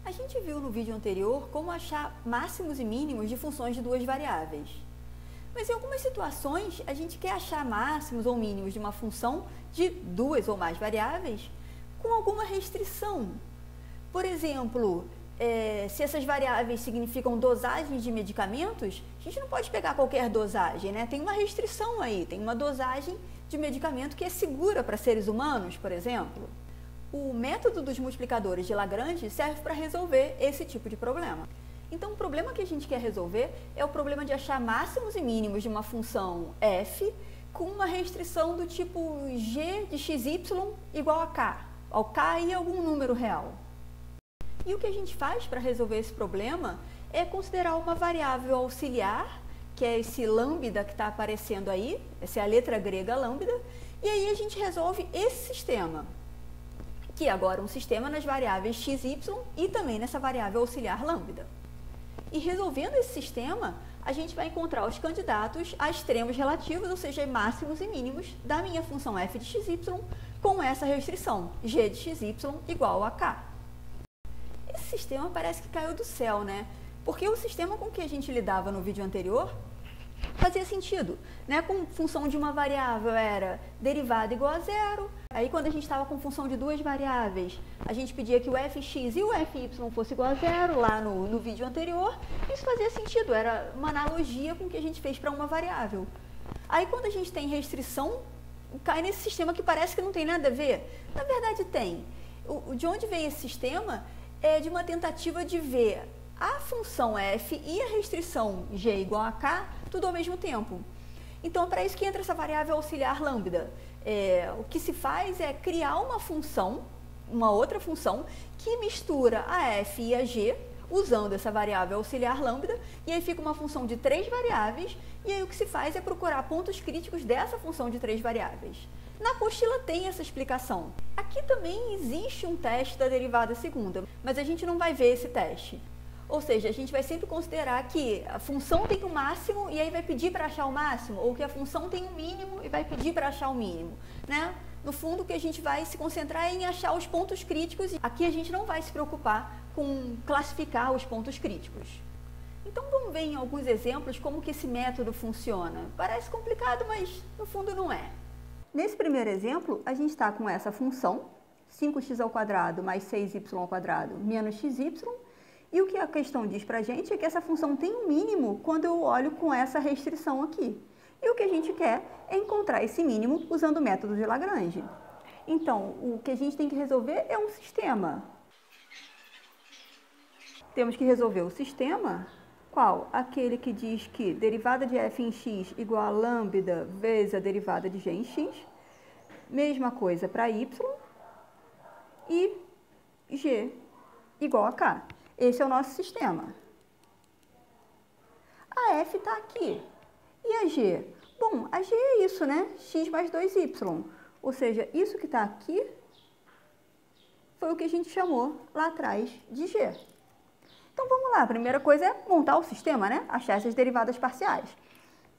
A gente viu no vídeo anterior como achar máximos e mínimos de funções de duas variáveis. Mas em algumas situações, a gente quer achar máximos ou mínimos de uma função de duas ou mais variáveis com alguma restrição. Por exemplo, se essas variáveis significam dosagens de medicamentos, a gente não pode pegar qualquer dosagem, né? Tem uma restrição aí, tem uma dosagem de medicamento que é segura para seres humanos, por exemplo. O método dos multiplicadores de Lagrange serve para resolver esse tipo de problema. Então, o problema que a gente quer resolver é o problema de achar máximos e mínimos de uma função f com uma restrição do tipo g de xy igual a k, ao k e algum número real. E o que a gente faz para resolver esse problema é considerar uma variável auxiliar, que é esse lambda que está aparecendo aí, essa é a letra grega lambda, e aí a gente resolve esse sistema, que agora é um sistema nas variáveis x, y e também nessa variável auxiliar lambda. E resolvendo esse sistema, a gente vai encontrar os candidatos a extremos relativos, ou seja, máximos e mínimos da minha função f de xy com essa restrição, g de xy igual a k. Esse sistema parece que caiu do céu, né? Porque o sistema com que a gente lidava no vídeo anterior fazia sentido, né? Com função de uma variável era derivada igual a zero. Aí quando a gente estava com função de duas variáveis, a gente pedia que o fx e o fy fosse igual a zero lá no vídeo anterior. Isso fazia sentido, era uma analogia com o que a gente fez para uma variável. Aí quando a gente tem restrição, cai nesse sistema que parece que não tem nada a ver. Na verdade tem. De onde vem esse sistema é de uma tentativa de ver a função f e a restrição g igual a k, tudo ao mesmo tempo. Então, é para isso que entra essa variável auxiliar lambda. O que se faz é criar uma função, uma outra função, que mistura a f e a g, usando essa variável auxiliar lambda, e aí fica uma função de três variáveis, e aí o que se faz é procurar pontos críticos dessa função de três variáveis. Na apostila tem essa explicação. Aqui também existe um teste da derivada segunda, mas a gente não vai ver esse teste. Ou seja, a gente vai sempre considerar que a função tem um máximo e aí vai pedir para achar o máximo, ou que a função tem um mínimo e vai pedir para achar o mínimo, né? No fundo, o que a gente vai se concentrar é em achar os pontos críticos. Aqui a gente não vai se preocupar com classificar os pontos críticos. Então, vamos ver em alguns exemplos como que esse método funciona. Parece complicado, mas no fundo não é. Nesse primeiro exemplo, a gente está com essa função, 5x² mais 6y² menos xy, e o que a questão diz para a gente é que essa função tem um mínimo quando eu olho com essa restrição aqui. E o que a gente quer é encontrar esse mínimo usando o método de Lagrange. Então, o que a gente tem que resolver é um sistema. Temos que resolver o sistema, qual? Aquele que diz que derivada de f em x igual a lambda vezes a derivada de g em x. Mesma coisa para y. E g igual a k. Esse é o nosso sistema. A f está aqui. E a g? Bom, a g é isso, né? X mais 2y. Ou seja, isso que está aqui foi o que a gente chamou lá atrás de g. Então, vamos lá. A primeira coisa é montar o sistema, né? Achar essas derivadas parciais.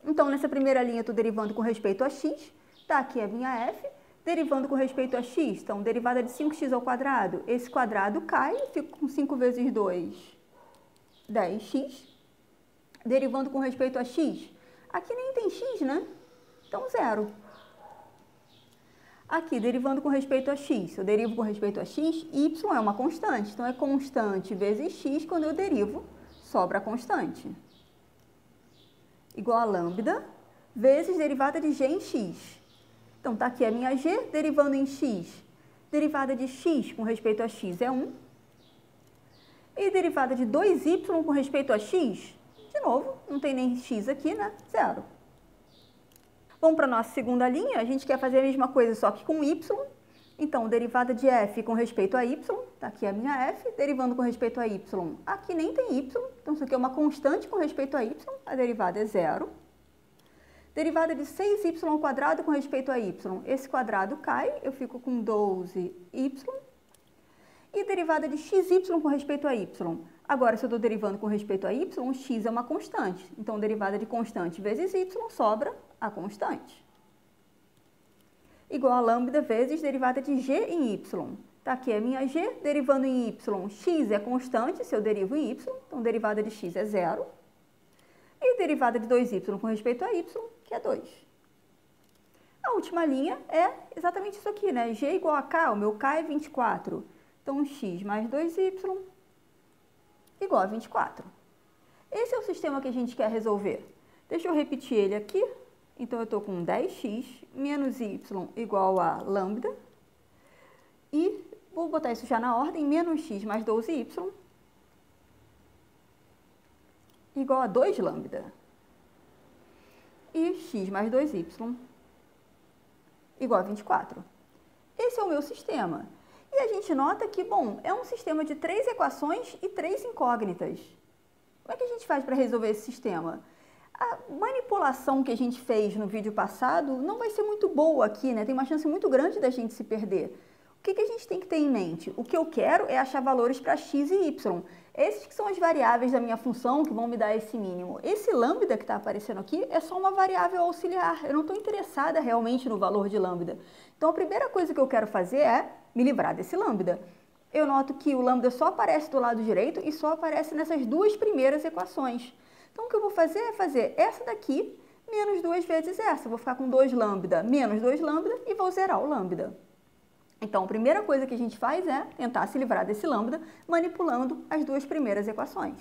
Então, nessa primeira linha, eu estou derivando com respeito a x. Está aqui a minha f. Derivando com respeito a x, então, derivada de 5x², esse quadrado cai, eu fico com 5 vezes 2, 10x. Derivando com respeito a x, aqui nem tem x, né? Então, zero. Aqui, derivando com respeito a x, eu derivo com respeito a x, y é uma constante, então é constante vezes x, quando eu derivo, sobra a constante. Igual a lambda vezes derivada de g em x. Então, está aqui a minha g, derivando em x. Derivada de x com respeito a x é 1. E derivada de 2y com respeito a x, de novo, não tem nem x aqui, né? Zero. Vamos para a nossa segunda linha, a gente quer fazer a mesma coisa, só que com y. Então, derivada de f com respeito a y, está aqui a minha f, derivando com respeito a y. Aqui nem tem y, então isso aqui é uma constante com respeito a y, a derivada é zero. Derivada de 6y² com respeito a y. Esse quadrado cai, eu fico com 12y. E derivada de xy com respeito a y. Agora, se eu estou derivando com respeito a y, x é uma constante. Então, derivada de constante vezes y sobra a constante. Igual a lambda vezes derivada de g em y. Tá aqui a minha g, derivando em y, x é constante, se eu derivo em y, então derivada de x é 0. E derivada de 2y com respeito a y, que é 2. A última linha é exatamente isso aqui, né? G igual a k, o meu k é 24. Então, x mais 2y igual a 24. Esse é o sistema que a gente quer resolver. Deixa eu repetir ele aqui. Então, eu estou com 10x menos y igual a lambda. E vou botar isso já na ordem, menos x mais 12y igual a 2 lambda. E x mais 2y igual a 24. Esse é o meu sistema. E a gente nota que, bom, é um sistema de 3 equações e 3 incógnitas. Como é que a gente faz para resolver esse sistema? A manipulação que a gente fez no vídeo passado não vai ser muito boa aqui, né? Tem uma chance muito grande da gente se perder. O que a gente tem que ter em mente? O que eu quero é achar valores para x e y. Esses que são as variáveis da minha função que vão me dar esse mínimo. Esse lambda que está aparecendo aqui é só uma variável auxiliar. Eu não estou interessada realmente no valor de lambda. Então, a primeira coisa que eu quero fazer é me livrar desse lambda. Eu noto que o lambda só aparece do lado direito e só aparece nessas duas primeiras equações. Então, o que eu vou fazer é fazer essa daqui menos 2 vezes essa. Eu vou ficar com 2 lambda menos 2 lambda e vou zerar o lambda. Então, a primeira coisa que a gente faz é tentar se livrar desse lambda manipulando as duas primeiras equações.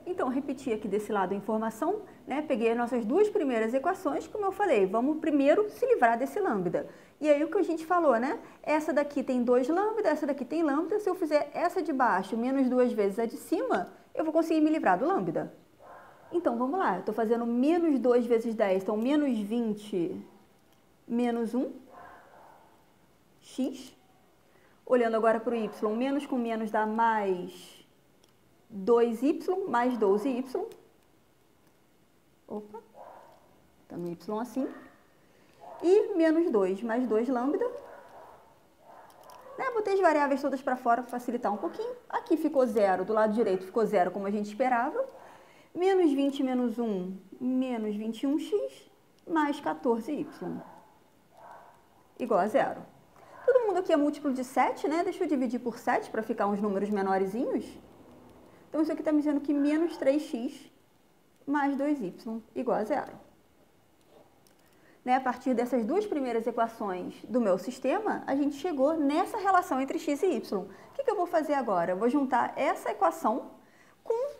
Então, repetir aqui desse lado a informação, né? Peguei as nossas duas primeiras equações, como eu falei, vamos primeiro se livrar desse lambda. E aí o que a gente falou, né? Essa daqui tem 2 lambda, essa daqui tem lambda. Se eu fizer essa de baixo menos 2 vezes a de cima, eu vou conseguir me livrar do lambda. Então, vamos lá. Eu estou fazendo menos 2 vezes 10, então menos 20 menos 1, x. Olhando agora para o y, menos com menos dá mais 2y mais 12y. Opa, está no y assim. E menos 2 mais 2 lambda. Né? Botei as variáveis todas para fora para facilitar um pouquinho. Aqui ficou 0, do lado direito ficou 0 como a gente esperava. Menos 20 menos 1, menos 21x, mais 14y. Igual a 0. Todo mundo aqui é múltiplo de 7, né? Deixa eu dividir por 7 para ficar uns números menorzinhos. Então, isso aqui está me dizendo que menos 3x mais 2y igual a 0. Né? A partir dessas duas primeiras equações do meu sistema, a gente chegou nessa relação entre x e y. O que eu vou fazer agora? Eu vou juntar essa equação com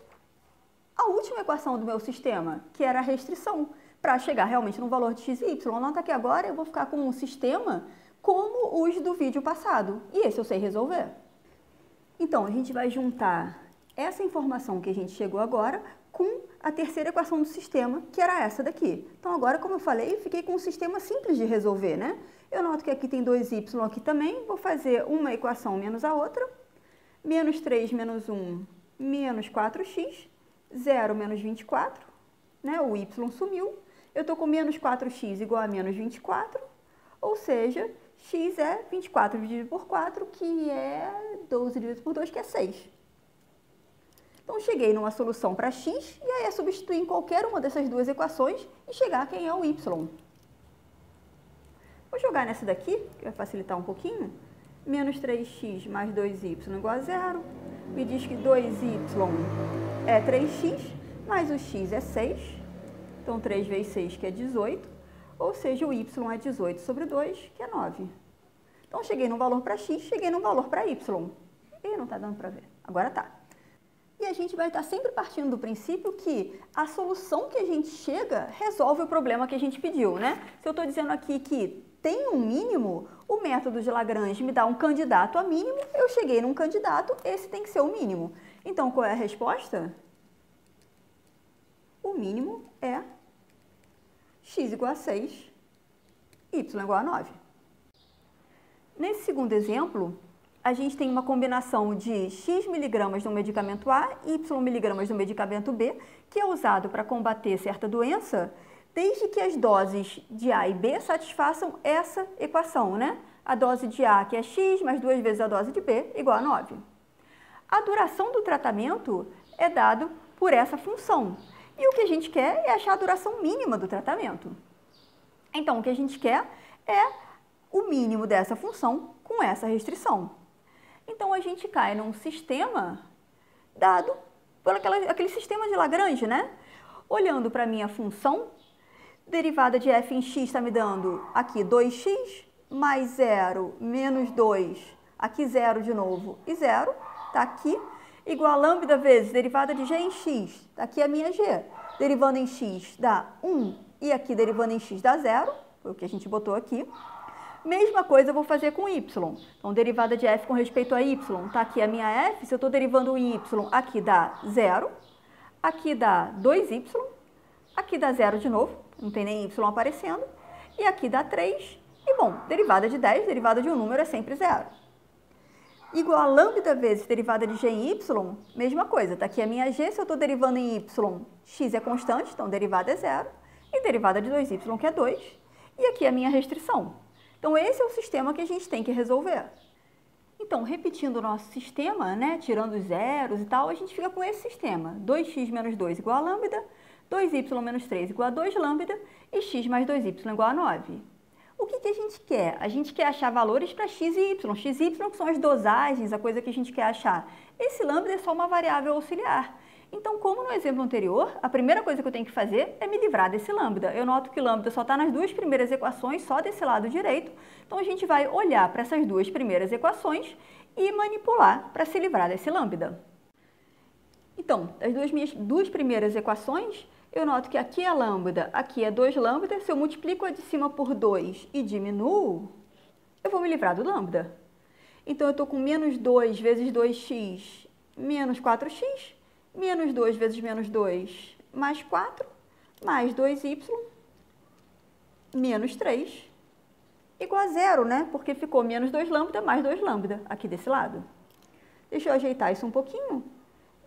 a última equação do meu sistema, que era a restrição, para chegar realmente no valor de x e y. Nota que agora eu vou ficar com um sistema como os do vídeo passado. E esse eu sei resolver. Então, a gente vai juntar essa informação que a gente chegou agora com a terceira equação do sistema, que era essa daqui. Então, agora, como eu falei, fiquei com um sistema simples de resolver, né? Eu noto que aqui tem 2y aqui também. Vou fazer uma equação menos a outra. Menos 3 menos 1, menos 4x. 0 menos 24. Né? O y sumiu. Eu estou com menos 4x igual a menos 24. Ou seja, x é 24 dividido por 4, que é 12 dividido por 2, que é 6. Então, cheguei numa solução para x, e aí é substituir em qualquer uma dessas duas equações e chegar a quem é o y. Vou jogar nessa daqui, que vai facilitar um pouquinho. Menos 3x mais 2y igual a 0. Me diz que 2y é 3x, mais o x é 6. Então, 3 vezes 6, que é 18. Ou seja, o y é 18 sobre 2, que é 9. Então, cheguei num valor para x, cheguei num valor para y. E não está dando para ver. Agora tá. E a gente vai estar sempre partindo do princípio que a solução que a gente chega resolve o problema que a gente pediu, né? Se eu estou dizendo aqui que tem um mínimo, o método de Lagrange me dá um candidato a mínimo, eu cheguei num candidato, esse tem que ser o mínimo. Então, qual é a resposta? O mínimo é x igual a 6, y igual a 9. Nesse segundo exemplo, a gente tem uma combinação de x miligramas do medicamento A e y miligramas do medicamento B, que é usado para combater certa doença, desde que as doses de A e B satisfaçam essa equação, né? A dose de A, que é x, mais 2 vezes a dose de B, igual a 9. A duração do tratamento é dado por essa função. E o que a gente quer é achar a duração mínima do tratamento. Então, o que a gente quer é o mínimo dessa função com essa restrição. Então, a gente cai num sistema dado por aquele sistema de Lagrange, né? Olhando para a minha função, derivada de f em x está me dando aqui 2x mais 0 menos 2, aqui 0 de novo e 0, está aqui, igual a lambda vezes derivada de g em x, está aqui a minha g. Derivando em x dá 1 e aqui derivando em x dá 0, foi o que a gente botou aqui. Mesma coisa eu vou fazer com y. Então, derivada de f com respeito a y, está aqui a minha f, se eu estou derivando o y, aqui dá 0, aqui dá 2y, aqui dá 0 de novo, não tem nem y aparecendo, e aqui dá 3, e bom, derivada de 10, derivada de um número é sempre 0. Igual a lambda vezes derivada de g em y, mesma coisa, está aqui a minha g, se eu estou derivando em y, x é constante, então derivada é 0, e derivada de 2y, que é 2, e aqui a minha restrição. Então, esse é o sistema que a gente tem que resolver. Então, repetindo o nosso sistema, né, tirando os zeros e tal, a gente fica com esse sistema. 2x menos 2 igual a lambda, 2y menos 3 igual a 2 lambda e x mais 2y igual a 9. O que a gente quer? A gente quer achar valores para x e y. X e y que são as dosagens, a coisa que a gente quer achar. Esse lambda é só uma variável auxiliar. Então, como no exemplo anterior, a primeira coisa que eu tenho que fazer é me livrar desse lambda. Eu noto que lambda só está nas duas primeiras equações, só desse lado direito. Então, a gente vai olhar para essas duas primeiras equações e manipular para se livrar desse lambda. Então, as minhas duas primeiras equações, eu noto que aqui é lambda, aqui é 2 lambda. Se eu multiplico a de cima por 2 e diminuo, eu vou me livrar do lambda. Então, eu estou com menos 2 vezes 2x menos 4x, menos 2 vezes menos 2, mais 4, mais 2y, menos 3, igual a 0, né? Porque ficou menos 2 lambda mais 2 lambda aqui desse lado. Deixa eu ajeitar isso um pouquinho.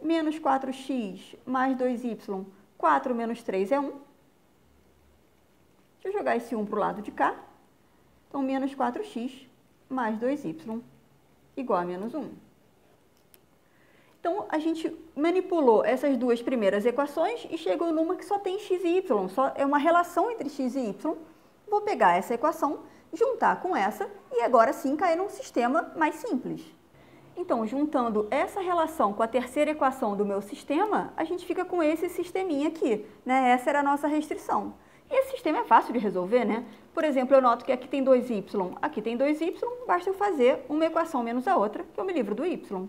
Menos 4x mais 2y, 4 menos 3 é 1. Deixa eu jogar esse 1 para o lado de cá. Então, menos 4x mais 2y igual a menos 1. Então, a gente manipulou essas duas primeiras equações e chegou numa que só tem x e y, só é uma relação entre x e y. Vou pegar essa equação, juntar com essa e agora sim cair num sistema mais simples. Então, juntando essa relação com a terceira equação do meu sistema, a gente fica com esse sisteminha aqui, né? Essa era a nossa restrição. E esse sistema é fácil de resolver, né? Por exemplo, eu noto que aqui tem 2y, aqui tem 2y, basta eu fazer uma equação menos a outra, que eu me livro do y.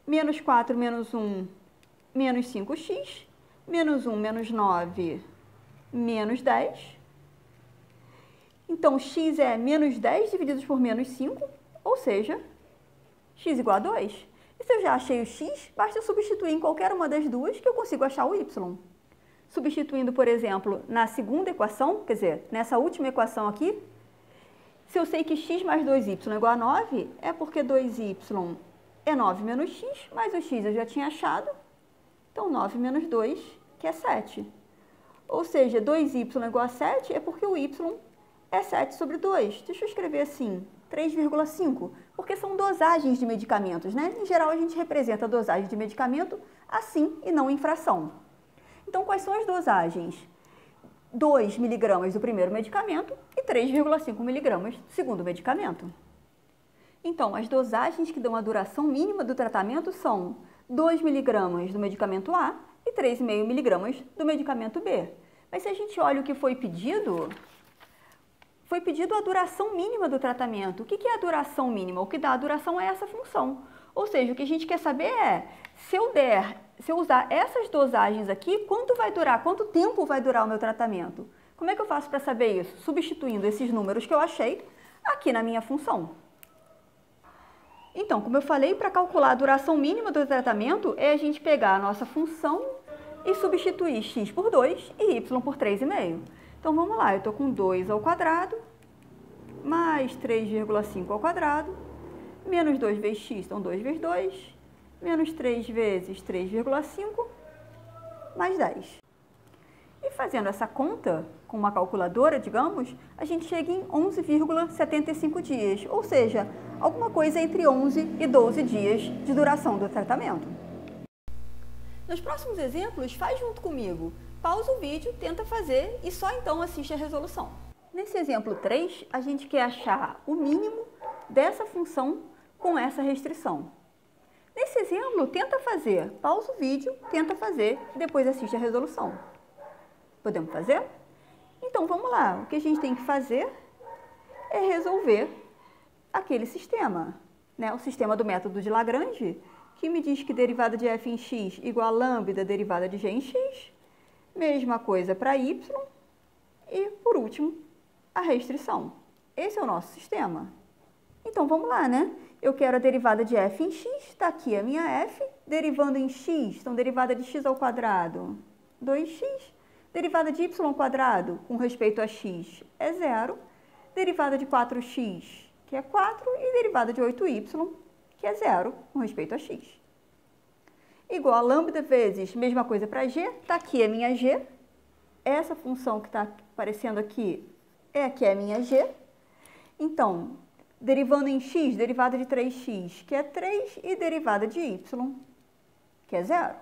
Menos 4 menos 1, menos 5x, menos 1 menos 9, menos 10. Então, x é menos 10 dividido por menos 5, ou seja, x igual a 2. E se eu já achei o x, basta eu substituir em qualquer uma das duas que eu consigo achar o y. Substituindo, por exemplo, na segunda equação, quer dizer, nessa última equação aqui, se eu sei que x mais 2y é igual a 9, é porque 2y é 9 menos x, mas o x eu já tinha achado, então 9 menos 2, que é 7. Ou seja, 2y é igual a 7 é porque o y é 7 sobre 2. Deixa eu escrever assim, 3,5, porque são dosagens de medicamentos, né? Em geral, a gente representa a dosagem de medicamento assim e não em fração. Então, quais são as dosagens? 2 miligramas do primeiro medicamento e 3,5 miligramas do segundo medicamento. Então, as dosagens que dão a duração mínima do tratamento são 2 miligramas do medicamento A e 3,5 miligramas do medicamento B. Mas se a gente olha o que foi pedido a duração mínima do tratamento. O que é a duração mínima? O que dá a duração é essa função. Ou seja, o que a gente quer saber é, se eu usar essas dosagens aqui, quanto vai durar, quanto tempo vai durar o meu tratamento? Como é que eu faço para saber isso? Substituindo esses números que eu achei aqui na minha função. Então, como eu falei, para calcular a duração mínima do tratamento, é a gente pegar a nossa função e substituir x por 2 e y por 3,5. Então, vamos lá, eu estou com 2 ao quadrado, mais 3,5 ao quadrado, menos 2 vezes x, então 2 vezes 2, menos 3 vezes 3,5, mais 10. E fazendo essa conta, com uma calculadora, digamos, a gente chega em 11,75 dias, ou seja, alguma coisa entre 11 e 12 dias de duração do tratamento. Nos próximos exemplos, faz junto comigo. Pausa o vídeo, tenta fazer e só então assiste a resolução. Nesse exemplo 3, a gente quer achar o mínimo dessa função com essa restrição. Nesse exemplo, tenta fazer, pausa o vídeo, tenta fazer e depois assiste a resolução. Podemos fazer? Então, vamos lá. O que a gente tem que fazer é resolver aquele sistema, né? O sistema do método de Lagrange, que me diz que derivada de f em x igual a lambda derivada de g em x. Mesma coisa para y. E, por último, a restrição. Esse é o nosso sistema. Então, vamos lá, né? Eu quero a derivada de f em x, está aqui a minha f. Derivando em x, então derivada de x ao quadrado, 2x. Derivada de y ao quadrado, com respeito a x, é 0. Derivada de 4x, que é 4. E derivada de 8y, que é 0, com respeito a x. Igual a lambda vezes, mesma coisa para g, está aqui a minha g. Essa função que está aparecendo aqui é a minha g. Então, derivando em x, derivada de 3x, que é 3, e derivada de y, que é 0.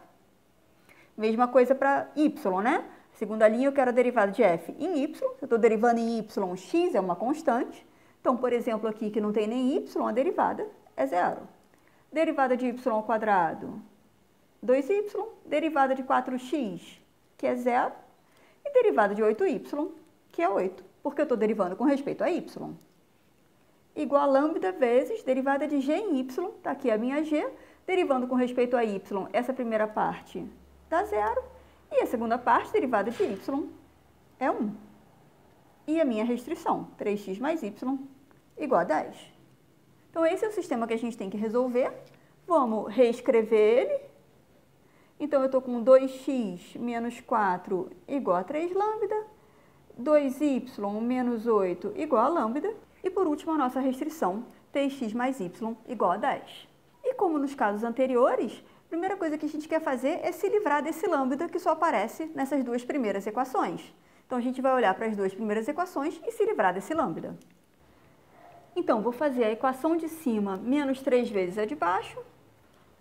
Mesma coisa para y, né? Segunda linha, eu quero a derivada de f em y. Se eu estou derivando em y, x é uma constante. Então, por exemplo, aqui que não tem nem y, a derivada é 0. Derivada de y ao quadrado, 2y. Derivada de 4x, que é 0. E derivada de 8y, que é 8, porque eu estou derivando com respeito a y. Igual a lambda vezes derivada de g em y, está aqui a minha g, derivando com respeito a y, essa primeira parte dá 0, e a segunda parte, derivada de y, é 1. E a minha restrição, 3x mais y, igual a 10. Então, esse é o sistema que a gente tem que resolver. Vamos reescrever ele. Então, eu estou com 2x menos 4 igual a 3 lambda, 2y menos 8 igual a lambda, e por último a nossa restrição, 3x mais y igual a 10. E como nos casos anteriores, a primeira coisa que a gente quer fazer é se livrar desse lambda que só aparece nessas duas primeiras equações. Então, a gente vai olhar para as duas primeiras equações e se livrar desse lambda. Então, vou fazer a equação de cima menos 3 vezes a de baixo.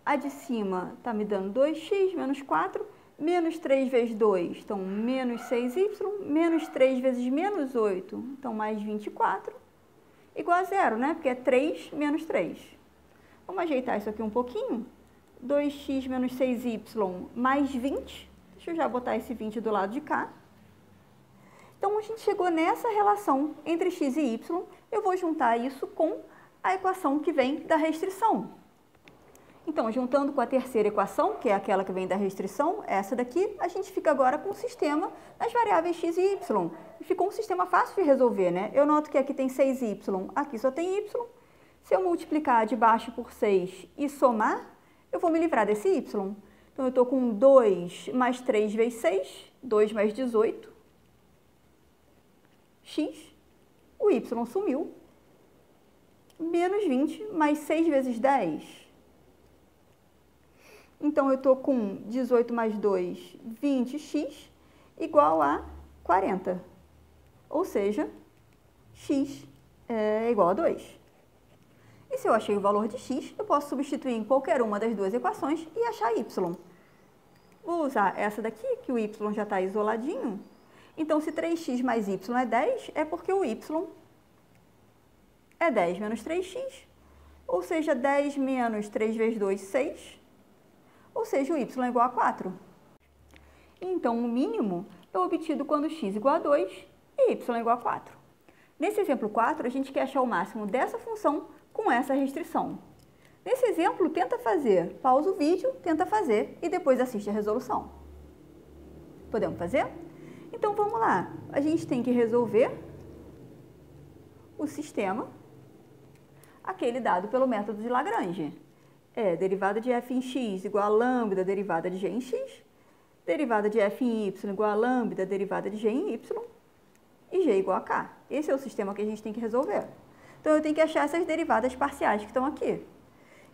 A de cima está me dando 2x menos 4, menos 3 vezes 2, então menos 6y, menos 3 vezes menos 8, então mais 24, igual a 0, né? Porque é 3 menos 3. Vamos ajeitar isso aqui um pouquinho. 2x menos 6y mais 20. Deixa eu já botar esse 20 do lado de cá. Então, a gente chegou nessa relação entre x e y. Eu vou juntar isso com a equação que vem da restrição. Então, juntando com a terceira equação, que é aquela que vem da restrição, essa daqui, a gente fica agora com o sistema das variáveis x e y. E ficou um sistema fácil de resolver, né? Eu noto que aqui tem 6y, aqui só tem y. Se eu multiplicar de baixo por 6 e somar, eu vou me livrar desse y. Então, eu estou com 2 mais 3 vezes 6, 2 mais 18, x, o y sumiu, menos 20 mais 6 vezes 10. Então, eu estou com 18 mais 2, 20x, igual a 40. Ou seja, x é igual a 2. E se eu achei o valor de x, eu posso substituir em qualquer uma das duas equações e achar y. Vou usar essa daqui, que o y já está isoladinho. Então, se 3x mais y é 10, é porque o y é 10 menos 3x, ou seja, 10 menos 3 vezes 2, 6, ou seja, o y é igual a 4. Então, o mínimo é obtido quando x é igual a 2 e y é igual a 4. Nesse exemplo 4, a gente quer achar o máximo dessa função com essa restrição. Nesse exemplo, tenta fazer, pausa o vídeo, tenta fazer e depois assiste a resolução. Podemos fazer? Então, vamos lá. A gente tem que resolver o sistema, aquele dado pelo método de Lagrange. É derivada de f em x igual a lambda derivada de g em x, derivada de f em y igual a lambda derivada de g em y, e g igual a k. Esse é o sistema que a gente tem que resolver. Então, eu tenho que achar essas derivadas parciais que estão aqui.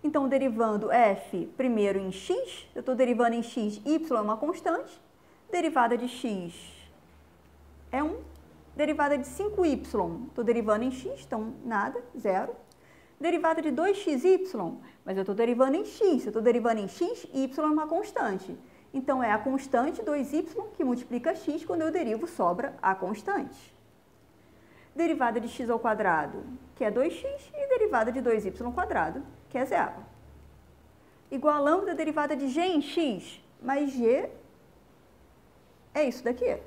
Então, derivando f primeiro em x, eu estou derivando em x, y é uma constante, derivada de x é 1, derivada de 5y, estou derivando em x, então nada, 0. Derivada de 2xy, mas eu estou derivando em x, eu estou derivando em x, y é uma constante. Então, é a constante 2y que multiplica x, quando eu derivo sobra a constante. Derivada de x ao quadrado, que é 2x, e derivada de 2y², que é 0. Igual a lambda derivada de g em x, mais g é isso daqui.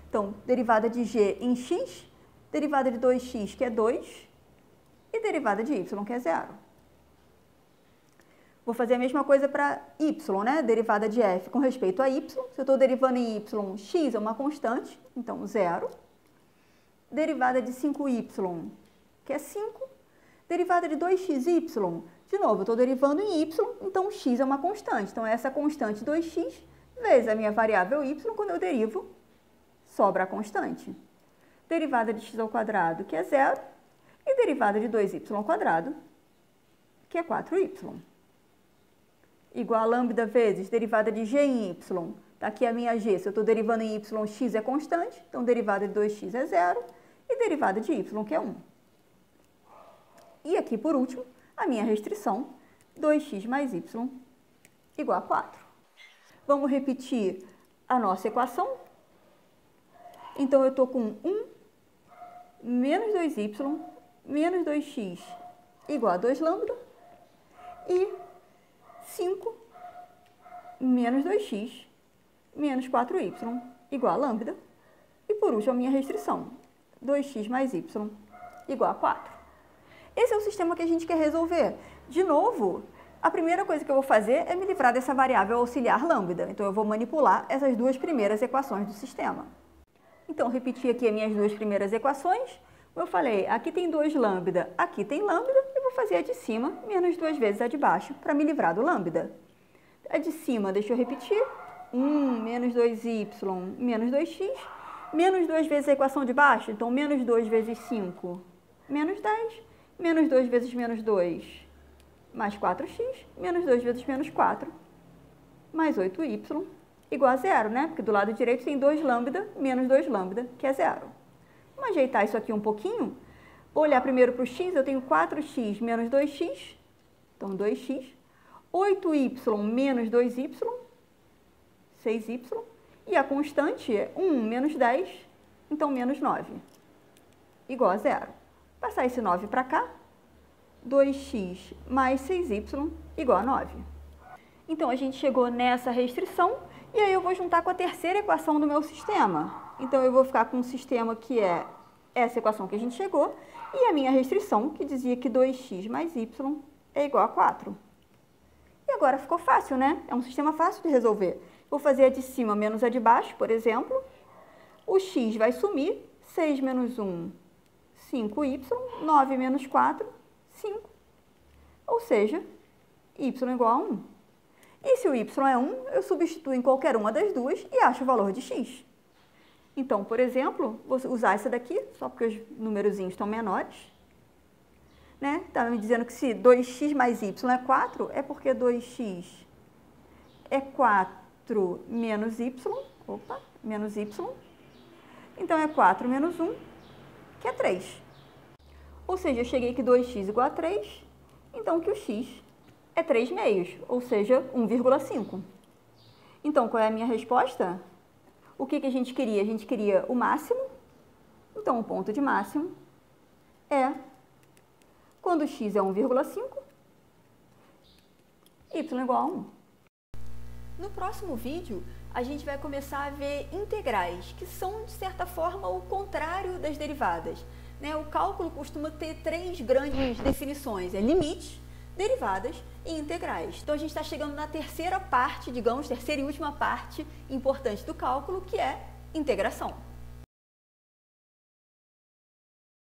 Então, derivada de g em x, derivada de 2x, que é 2, e derivada de y, que é 0. Vou fazer a mesma coisa para y, né? Derivada de f com respeito a y. Se eu estou derivando em y, x é uma constante, então 0. Derivada de 5y, que é 5. Derivada de 2xy, de novo, eu estou derivando em y, então x é uma constante. Então, essa constante 2x vezes a minha variável y, quando eu derivo, sobra a constante. Derivada de x², que é 0. E derivada de 2y², que é 4y. Igual a lambda vezes derivada de g em y. Está aqui a minha g. Se eu estou derivando em y, x é constante. Então, derivada de 2x é 0. E derivada de y, que é 1. E aqui, por último, a minha restrição, 2x mais y igual a 4. Vamos repetir a nossa equação. Então, eu estou com 1 menos 2y menos 2x igual a 2 lambda. E 5 menos 2x menos 4y igual a lambda. E por último, a minha restrição, 2x mais y igual a 4. Esse é o sistema que a gente quer resolver. De novo, a primeira coisa que eu vou fazer é me livrar dessa variável auxiliar lambda. Então, eu vou manipular essas duas primeiras equações do sistema. Então, repetir aqui as minhas duas primeiras equações. Como eu falei, aqui tem 2 lambda, aqui tem lambda, eu vou fazer a de cima menos 2 vezes a de baixo para me livrar do lambda. A de cima, deixa eu repetir, 1 menos 2y menos 2x, menos 2 vezes a equação de baixo, então menos 2 vezes 5, menos 10, menos 2 vezes menos 2, mais 4x, menos 2 vezes menos 4, mais 8y, igual a 0, né? Porque do lado direito tem 2 lambda menos 2 lambda, que é 0. Vamos ajeitar isso aqui um pouquinho. Vou olhar primeiro para o x, eu tenho 4x menos 2x, então 2x. 8y menos 2y, 6y. E a constante é 1 menos 10, então menos 9, igual a 0. Passar esse 9 para cá, 2x mais 6y igual a 9. Então, a gente chegou nessa restrição, e aí eu vou juntar com a terceira equação do meu sistema. Então, eu vou ficar com um sistema que é essa equação que a gente chegou, e a minha restrição, que dizia que 2x mais y é igual a 4. E agora ficou fácil, né? É um sistema fácil de resolver. Vou fazer a de cima menos a de baixo, por exemplo. O x vai sumir, 6 menos 1, 5y, 9 menos 4, 5. Ou seja, y igual a 1. E se o y é 1, eu substituo em qualquer uma das duas e acho o valor de x. Então, por exemplo, vou usar essa daqui, só porque os numerozinhos estão menores. Né? Está me dizendo que se 2x mais y é 4, é porque 2x é 4 menos y, menos y. Então, é 4 menos 1, que é 3. Ou seja, eu cheguei que 2x igual a 3, então que o x é 3 meios, ou seja, 1,5. Então, qual é a minha resposta? O que a gente queria? A gente queria o máximo. Então, o ponto de máximo é quando x é 1,5, y igual a 1. No próximo vídeo, a gente vai começar a ver integrais, que são, de certa forma, o contrário das derivadas. Né? O cálculo costuma ter 3 grandes definições, limite, derivadas e integrais. Então, a gente está chegando na terceira parte, digamos, terceira e última parte importante do cálculo, que é integração.